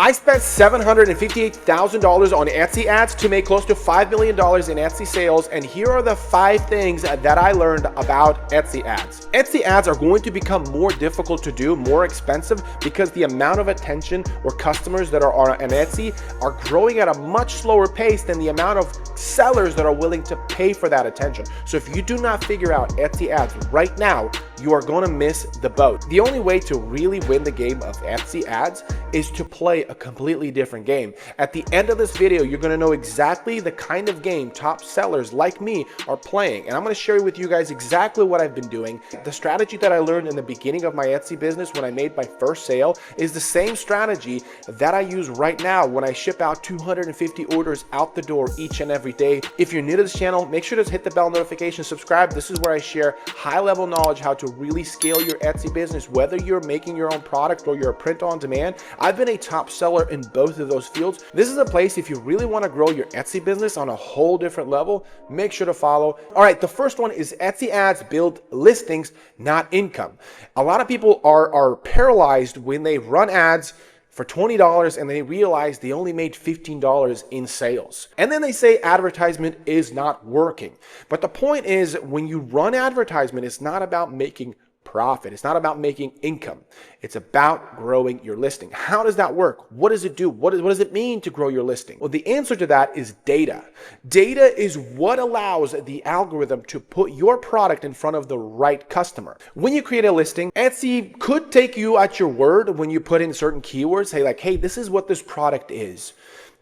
I spent $758,000 on Etsy ads to make close to $5 million in Etsy sales, and here are the 5 things that I learned about Etsy ads. Etsy ads are going to become more difficult to do, more expensive, because the amount of attention or customers that are on Etsy are growing at a much slower pace than the amount of sellers that are willing to pay for that attention. So if you do not figure out Etsy ads right now, you are going to miss the boat. The only way to really win the game of Etsy ads is to play a completely different game. At the end of this video, you're going to know exactly the kind of game top sellers like me are playing. And I'm going to share with you guys exactly what I've been doing. The strategy that I learned in the beginning of my Etsy business when I made my first sale is the same strategy that I use right now when I ship out 250 orders out the door each and every day. If you're new to this channel, make sure to hit the bell notification, subscribe. This is where I share high-level knowledge how to really scale your Etsy business, whether you're making your own product or you're a print on demand. I've been a top seller in both of those fields. This is a place if you really want to grow your Etsy business on a whole different level, make sure to follow. All right, the first one is Etsy ads build listings, not income. A lot of people are paralyzed when they run ads for $20 and they realize they only made $15 in sales. And then they say advertisement is not working. But the point is, when you run advertisement, it's not about making profit. It's not about making income. It's about growing your listing. How does that work? What does it do? What does it mean to grow your listing? Well, the answer to that is data. Data is what allows the algorithm to put your product in front of the right customer. When you create a listing, Etsy could take you at your word when you put in certain keywords, say like, hey, this is what this product is.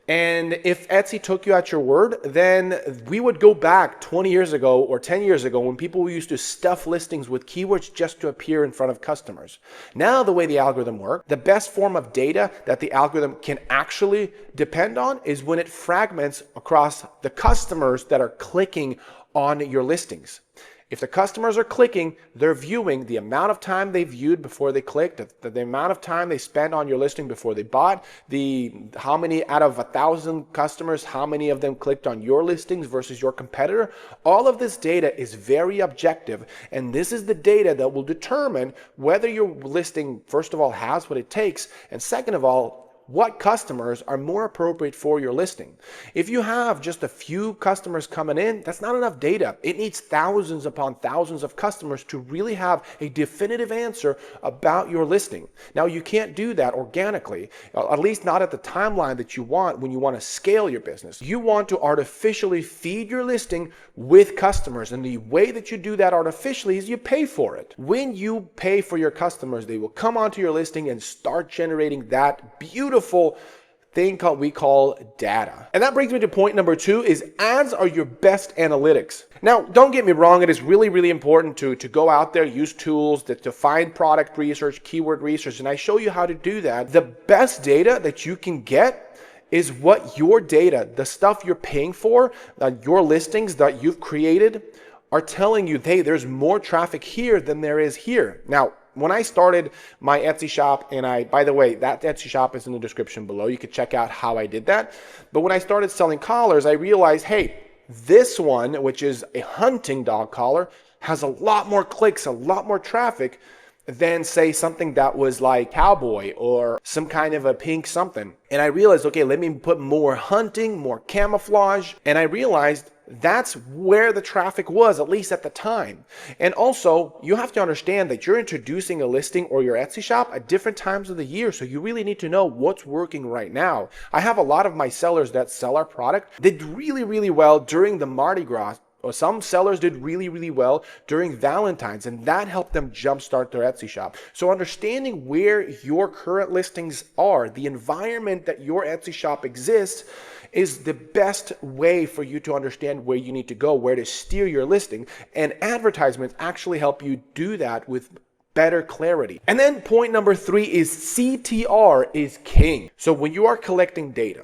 And if Etsy took you at your word, then we would go back 20 years ago or 10 years ago when people used to stuff listings with keywords just to appear in front of customers. Now, the way the algorithm works, the best form of data that the algorithm can actually depend on is when it fragments across the customers that are clicking on your listings. If the customers are clicking, they're viewing the amount of time they viewed before they clicked, the amount of time they spent on your listing before they bought, how many out of 1,000 customers, how many of them clicked on your listings versus your competitor. All of this data is very objective, and this is the data that will determine whether your listing, first of all, has what it takes, and second of all, what customers are more appropriate for your listing. If you have just a few customers coming in, that's not enough data. It needs thousands upon thousands of customers to really have a definitive answer about your listing. Now, you can't do that organically, at least not at the timeline that you want when you want to scale your business. You want to artificially feed your listing with customers, and the way that you do that artificially is you pay for it. When you pay for your customers, they will come onto your listing and start generating that beautiful thing we call data. And that brings me to point number 2 is ads are your best analytics. Now, don't get me wrong, it is really, really important to go out there, use tools to find product research, keyword research, and I show you how to do that. The best data that you can get is what your data, the stuff you're paying for, your listings that you've created are telling you, hey, there's more traffic here than there is here. Now, when I started my Etsy shop, and by the way, that Etsy shop is in the description below. You could check out how I did that. But when I started selling collars, I realized, hey, this one, which is a hunting dog collar, has a lot more clicks, a lot more traffic than, say, something that was like cowboy or some kind of a pink something. And I realized, okay, let me put more hunting, more camouflage. And I realized that's where the traffic was, at least at the time. And also, you have to understand that you're introducing a listing or your Etsy shop at different times of the year, so you really need to know what's working right now. I have a lot of my sellers that sell our product. They did really, really well during the Mardi Gras. Or some sellers did really, really well during Valentine's, and that helped them jumpstart their Etsy shop. So understanding where your current listings are, the environment that your Etsy shop exists, is the best way for you to understand where you need to go, where to steer your listing. And advertisements actually help you do that with better clarity. And then point number 3 is CTR is king. So when you are collecting data,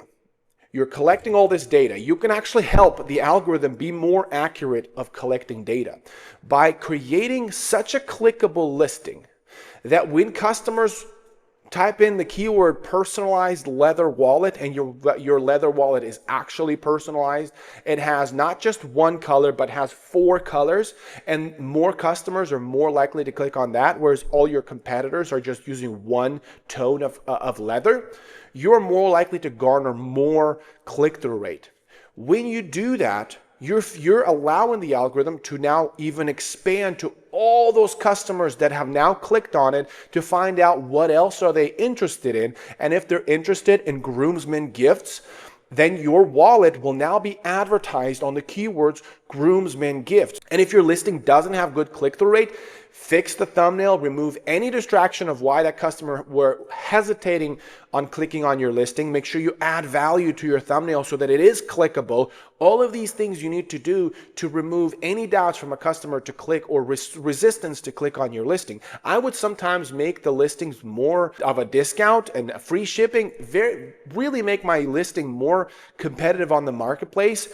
you're collecting all this data, you can actually help the algorithm be more accurate of collecting data by creating such a clickable listing that when customers type in the keyword personalized leather wallet, and your leather wallet is actually personalized. It has not just one color, but has 4 colors, and more customers are more likely to click on that, whereas all your competitors are just using one tone of leather. You're more likely to garner more click-through rate. When you do that, you're allowing the algorithm to now even expand to all those customers that have now clicked on it to find out what else are they interested in. And if they're interested in groomsmen gifts, then your wallet will now be advertised on the keywords groomsmen gifts. And if your listing doesn't have good click-through rate, fix the thumbnail, remove any distraction of why that customer were hesitating on clicking on your listing. Make sure you add value to your thumbnail so that it is clickable. All of these things you need to do to remove any doubts from a customer to click or resistance to click on your listing. I would sometimes make the listings more of a discount and free shipping, really make my listing more competitive on the marketplace,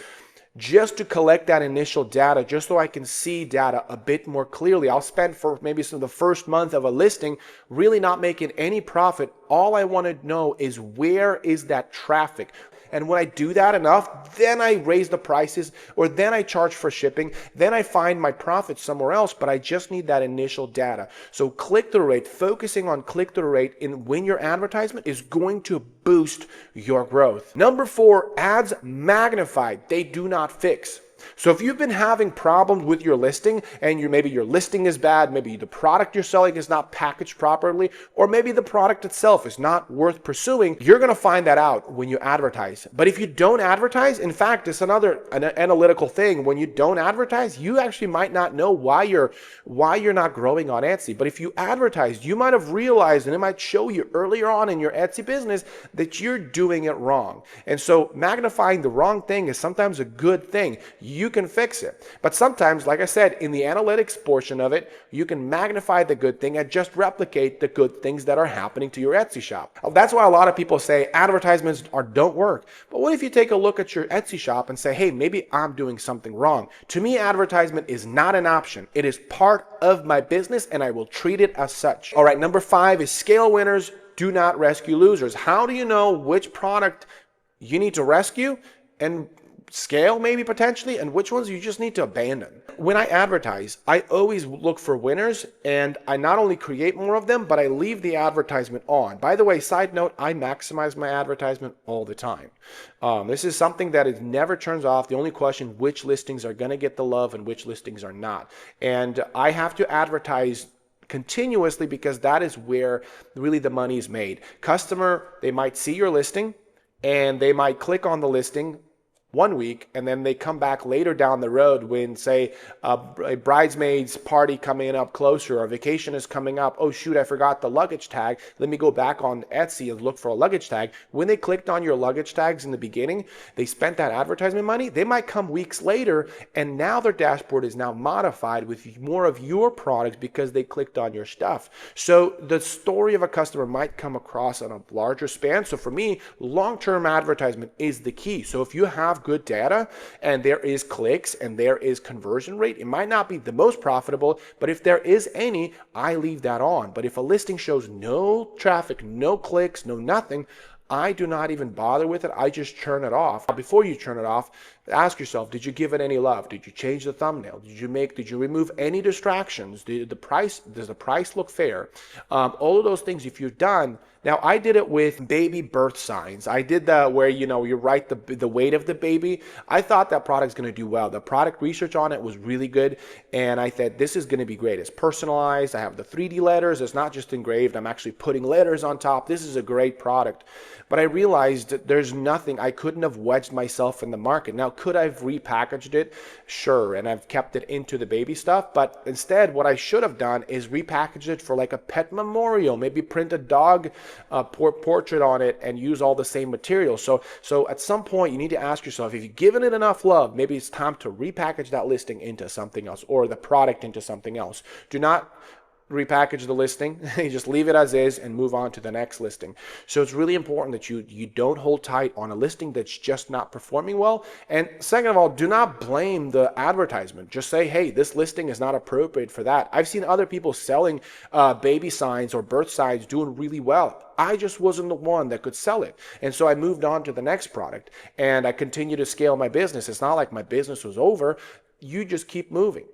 just to collect that initial data, just so I can see data a bit more clearly. I'll spend for maybe some of the first month of a listing really not making any profit. All I want to know is where is that traffic? And when I do that enough, then I raise the prices, or then I charge for shipping. Then I find my profit somewhere else, but I just need that initial data. So click-through rate, focusing on click-through rate in when your advertisement is going to boost your growth. Number 4, ads magnified. They do not fix. So if you've been having problems with your listing, and maybe your listing is bad, maybe the product you're selling is not packaged properly, or maybe the product itself is not worth pursuing, you're going to find that out when you advertise. But if you don't advertise, in fact, it's an analytical thing. When you don't advertise, you actually might not know why you're not growing on Etsy. But if you advertise, you might have realized, and it might show you earlier on in your Etsy business that you're doing it wrong. And so magnifying the wrong thing is sometimes a good thing. You can fix it. But sometimes, like I said, in the analytics portion of it, you can magnify the good thing and just replicate the good things that are happening to your Etsy shop. That's why a lot of people say advertisements don't work. But what if you take a look at your Etsy shop and say, hey, maybe I'm doing something wrong? To me, advertisement is not an option. It is part of my business, and I will treat it as such. All right, number 5 is scale winners, do not rescue losers. How do you know which product you need to rescue and scale maybe potentially, and which ones you just need to abandon? When I advertise, I always look for winners, and I not only create more of them, but I leave the advertisement on. By the way, side note, I maximize my advertisement all the time. This is something that it never turns off. The only question, which listings are going to get the love and which listings are not. And I have to advertise continuously because that is where really the money is made. Customer, they might see your listing and they might click on the listing 1 week, and then they come back later down the road when, say, a bridesmaid's party coming up closer, or vacation is coming up. Oh shoot, I forgot the luggage tag. Let me go back on Etsy and look for a luggage tag. When they clicked on your luggage tags in the beginning, they spent that advertisement money. They might come weeks later, and now their dashboard is now modified with more of your products because they clicked on your stuff. So the story of a customer might come across on a larger span. So for me, long-term advertisement is the key. So if you have good data and there is clicks and there is conversion rate, it might not be the most profitable, but if there is any, I leave that on. But if a listing shows no traffic, no clicks, no nothing, I do not even bother with it. I just turn it off. Before you turn it off, ask yourself, did you give it any love? Did you change the thumbnail? Did you remove any distractions? Does the price look fair? All of those things, if you've done. Now, I did it with baby birth signs. I did the where, you write the weight of the baby. I thought that product's going to do well. The product research on it was really good, and I thought this is going to be great. It's personalized. I have the 3D letters. It's not just engraved. I'm actually putting letters on top. This is a great product. But I realized that there's nothing. I couldn't have wedged myself in the market. Now, could I have repackaged it? Sure, and I've kept it into the baby stuff. But instead, what I should have done is repackage it for like a pet memorial. Maybe print a dog portrait on it and use all the same material. So at some point, you need to ask yourself, if you've given it enough love, maybe it's time to repackage that listing into something else, or the product into something else. Do not repackage the listing. You just leave it as is and move on to the next listing. So it's really important that you don't hold tight on a listing that's just not performing well. And second of all, do not blame the advertisement. Just say, hey, this listing is not appropriate for that. I've seen other people selling baby signs or birth signs doing really well. I just wasn't the one that could sell it. And so I moved on to the next product and I continue to scale my business. It's not like my business was over. You just keep moving.